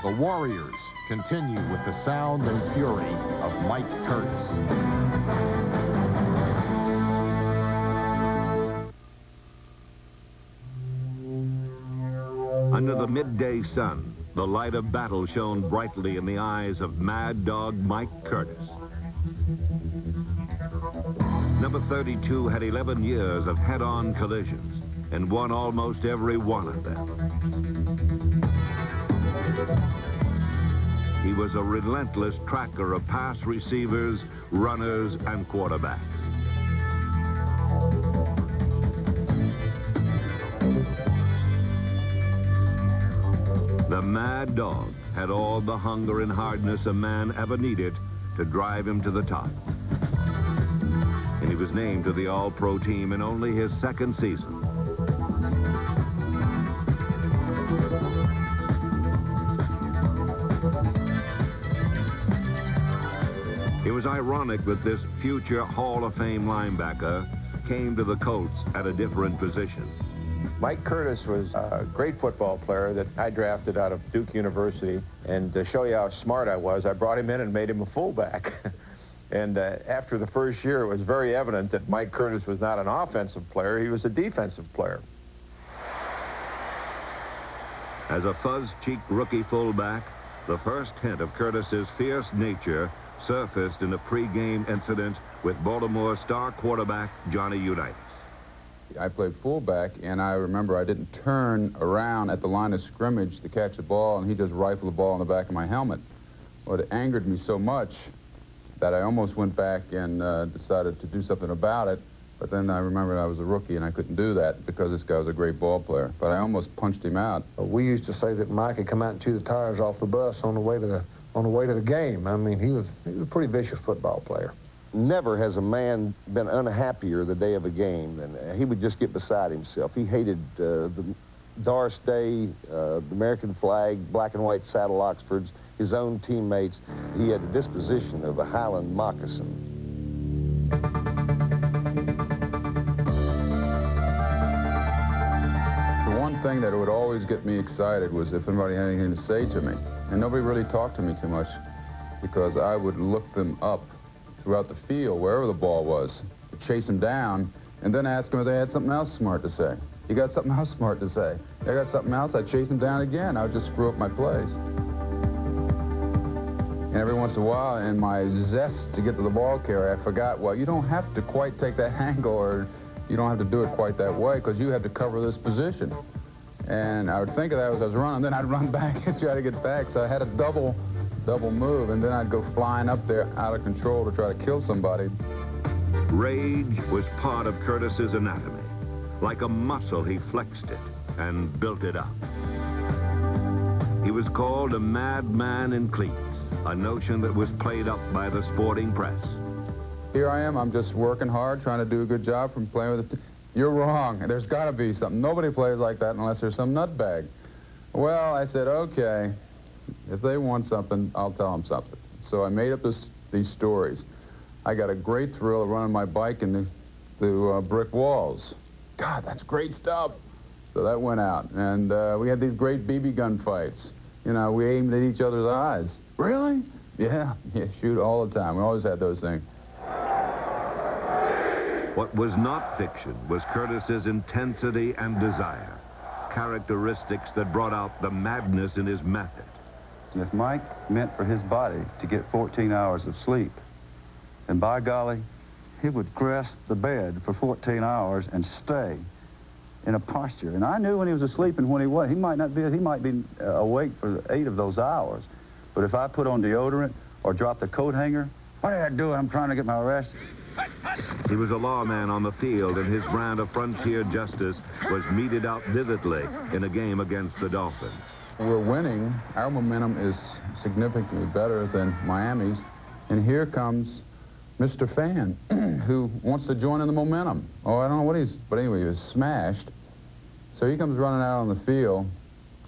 The Warriors continue with the sound and fury of Mike Curtis. Under the midday sun, the light of battle shone brightly in the eyes of Mad Dog Mike Curtis. Number 32 had 11 years of head-on collisions and won almost every one of them. He was a relentless tracker of pass receivers, runners, and quarterbacks. The Mad Dog had all the hunger and hardness a man ever needed to drive him to the top. And he was named to the All-Pro team in only his second season. It was ironic that this future Hall of Fame linebacker came to the Colts at a different position. Mike Curtis was a great football player that I drafted out of Duke University, and to show you how smart I was, I brought him in and made him a fullback. And after the first year, it was very evident that Mike Curtis was not an offensive player, he was a defensive player. As a fuzz-cheeked rookie fullback, the first hint of Curtis's fierce nature surfaced in a pregame incident with Baltimore star quarterback Johnny Unitas. I played fullback, and I remember I didn't turn around at the line of scrimmage to catch the ball, and he just rifled the ball in the back of my helmet. Well, it angered me so much that I almost went back and decided to do something about it, but then I remembered I was a rookie and I couldn't do that because this guy was a great ball player. But I almost punched him out. We used to say that Mike had come out and chew the tires off the bus on the way to the game. I mean, he was a pretty vicious football player. Never has a man been unhappier the day of a game than he would just get beside himself. He hated the Doris Day, the American flag, black and white saddle Oxfords, his own teammates. He had the disposition of a Highland moccasin. The one thing that would always get me excited was if anybody had anything to say to me. And nobody really talked to me too much because I would look them up throughout the field, wherever the ball was, chase them down, and then ask them if they had something else smart to say. You got something else smart to say? I got something else, I'd chase them down again. I would just screw up my plays. And every once in a while, in my zest to get to the ball carrier, I forgot, well, you don't have to quite take that angle, or you don't have to do it quite that way, because you have to cover this position. And I would think of that as I was running, then I'd run back and try to get back. So I had a double move, and then I'd go flying up there out of control to try to kill somebody. Rage was part of Curtis's anatomy. Like a muscle, he flexed it and built it up. He was called a madman in cleats, a notion that was played up by the sporting press. Here I am, I'm just working hard, trying to do a good job from playing with it. You're wrong. There's got to be something. Nobody plays like that unless there's some nutbag. Well, I said, okay, if they want something, I'll tell them something. So I made up these stories. I got a great thrill of running my bike into brick walls. God, that's great stuff. So that went out. And we had these great BB gun fights. You know, we aimed at each other's eyes. Really? Yeah, shoot all the time. We always had those things. What was not fiction was Curtis's intensity and desire, characteristics that brought out the madness in his method. If Mike meant for his body to get 14 hours of sleep, then by golly, he would grasp the bed for 14 hours and stay in a posture. And I knew when he was asleep and when he was. He might be awake for 8 of those hours. But if I put on deodorant or dropped the coat hanger, what did I do? I'm trying to get my rest. He was a lawman on the field, and his brand of frontier justice was meted out vividly in a game against the Dolphins. We're winning. Our momentum is significantly better than Miami's. And here comes Mr. Fan, who wants to join in the momentum. Oh, I don't know what but anyway, he was smashed. So he comes running out on the field,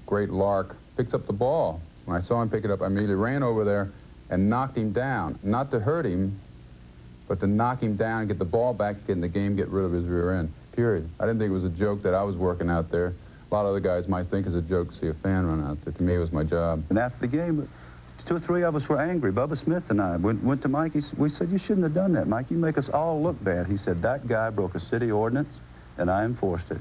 great lark, picks up the ball. When I saw him pick it up, I immediately ran over there and knocked him down. Not to hurt him, but to knock him down, get the ball back, get in the game, get rid of his rear end, period. I didn't think it was a joke that I was working out there. A lot of other guys might think it's a joke to see a fan run out there. To me, it was my job. And after the game, 2 or 3 of us were angry. Bubba Smith and I went to Mike. We said, you shouldn't have done that, Mike. You make us all look bad. He said, that guy broke a city ordinance, and I enforced it.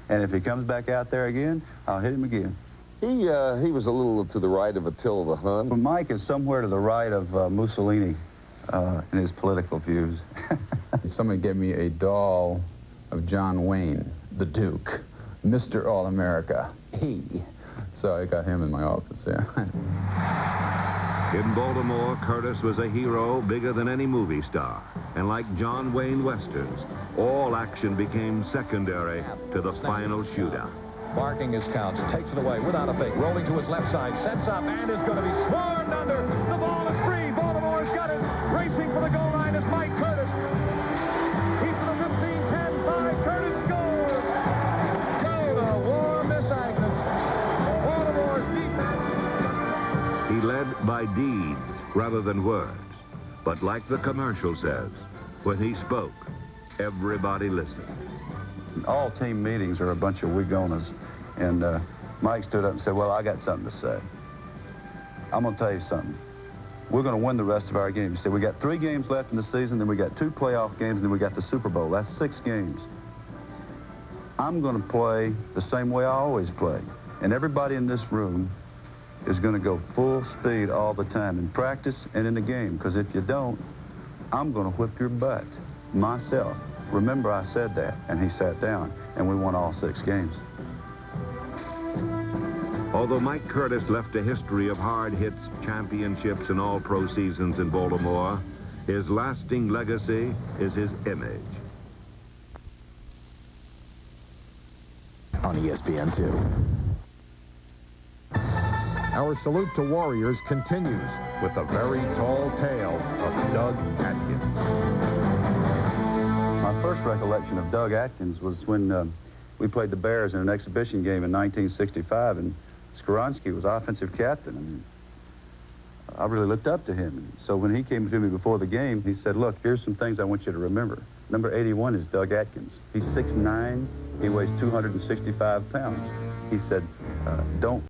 And if he comes back out there again, I'll hit him again. He was a little to the right of Attila the Hun. Well, Mike is somewhere to the right of Mussolini in his political views. Somebody gave me a doll of John Wayne, the Duke, Mr. All-America. Hey. So I got him in my office, yeah. In Baltimore, Curtis was a hero bigger than any movie star. And like John Wayne Westerns, all action became secondary to the final shootout. Marking his counts, takes it away without a fake, rolling to his left side, sets up, and is going to be swarmed under. The ball is free. Baltimore's got it. Racing for the goal line is Mike Curtis. He's to the 15-10, 5. Curtis scores. Go to war, Miss Agnes. Baltimore's defense. He led by deeds rather than words. But like the commercial says, when he spoke, everybody listened. All team meetings are a bunch of wig-oners. And Mike stood up and said, well, I got something to say. I'm going to tell you something. We're going to win the rest of our games. He said, we got 3 games left in the season, then we got 2 playoff games, and then we got the Super Bowl. That's 6 games. I'm going to play the same way I always play. And everybody in this room is going to go full speed all the time in practice and in the game. Because if you don't, I'm going to whip your butt myself. Remember, I said that. And he sat down, and we won all 6 games. Although Mike Curtis left a history of hard hits, championships, and all-pro seasons in Baltimore, his lasting legacy is his image. On ESPN2. Our salute to Warriors continues with a very tall tale of Doug Atkins. My first recollection of Doug Atkins was when we played the Bears in an exhibition game in 1965, and Skoronski was offensive captain. And I really looked up to him. And so when he came to me before the game, he said, look, here's some things I want you to remember. Number 81 is Doug Atkins. He's 6'9", he weighs 265 pounds. He said, don't